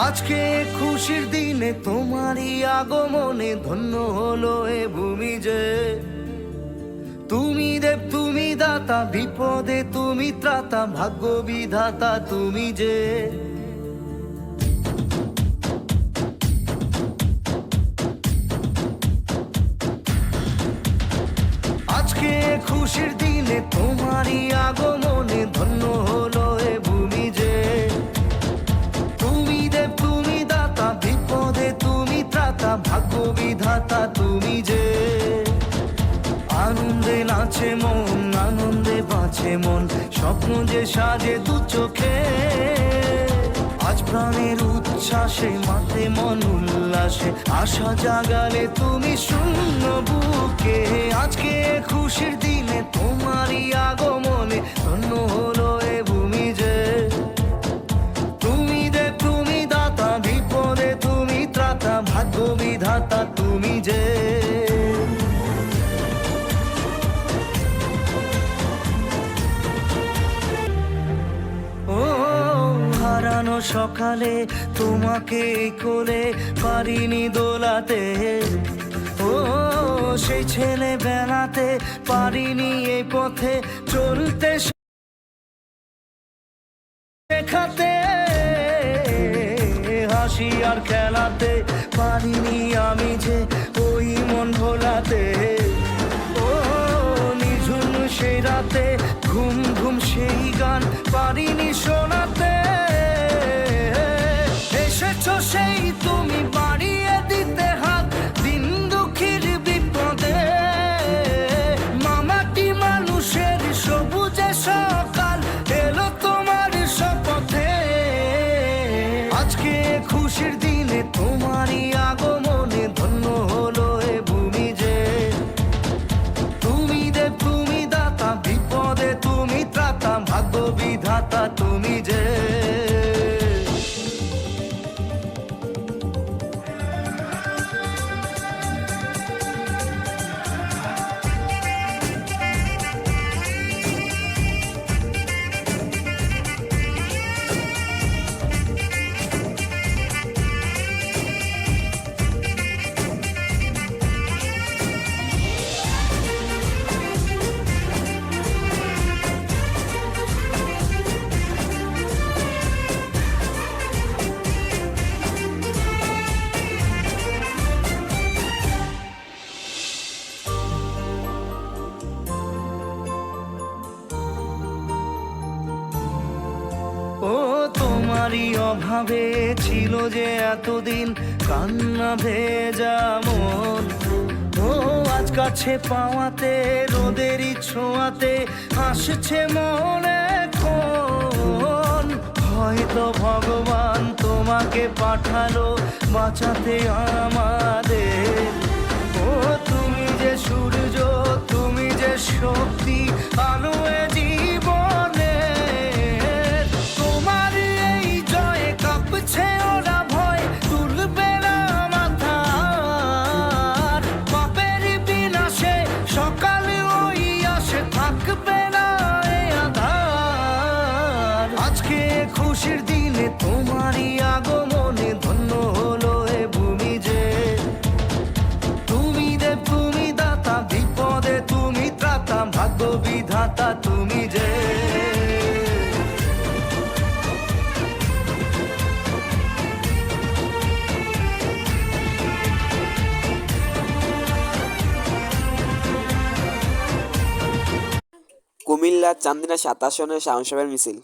আজকে খুশির দিনে তোমারই আগমনে ধন্য হলো এ ভূমি যে। তুমি দেব তুমি দাতা, বিপদে তুমি ত্রাতা, ভাগ্য বিধাতা তুমি যে। আজকে খুশির দিনে তোমারই আগমনে ধন্য হলো এ ভূমি যে। তুমি দেব তুমি দাতা, বিপদে তুমি ত্রাতা, ভাগ্য বিধাতা তুমি যে। আনন্দে নাচে মন, আনন্দে বাঁচে মন, স্বপ্ন যে সাজে দু চোখে। আজ প্রাণের উচ্ছ্বাসে মাতে মন উল্লাসে, আশা জাগালে তুমি শূন্য বুকে। আজকে খুশির দিনে তোমারই আগমনে ধন্য হলো এ ভূমি যে। তুমি দেব তুমি দাতা, বিপদে তুমি ত্রাতা, ভাগ্য বিধাতা তুমি যে। হারানো সকালে তোমাকে কোলে পারিনি দোলাতে, ও সেই ছেলে বেলাতে পারিনি এই পথে চলতে শেখাতে। হাসি আর খেলাতে পারিনি আমি যে ওই মন ভোলাতে। ও নিঝুম সেই রাতে ঘুম ঘুম সেই গান পারিনি শোনাতে। এসেছো সেই তুমি বাড়িয়ে দিতে হাত দিন দুঃখীর বিপদে। মামাটি মানুষের সবুজে সকাল এলো তোমার শপথে। আজকে খুশির দিনে তোমারই আগমনে ধন্য হলো এ ভূমি যে। তুমি দেব তুমি দাতা, বিপদে তুমি ত্রাতা, ভাগ্য বিধাতা তুমি যে। ও তোমারই অভাবে ছিল যে এতদিন কান্না ভেজা মন। ও আজ কাছে পাওয়াতে রোদেরই ছোঁয়াতে আসছে মনে কোন। হয়তো ভগবান তোমাকে পাঠালো বাঁচাতে আমাদের। ও তুমি যে সূর্য, তুমি যে শক্তি, আলো এ জীবনে। তোমার এই জয়ে কাঁপছে ওরা ভয়, তুলবে না মাথা। পাপের বিনাশে সকালে ওই আসে, থাকবে না এ আধার। আজকে খুশির দিনে তোমারই আগমনে ধন্য হলো এ ভূমি যে। তুমি দেব তুমি দাতা, বিপদে তুমি ত্রাতা, ভাগ্য বিধাতা তুমি যে। কুমিল্লার চান্দিনা ২৭ আসনের সাহসের মিছিল।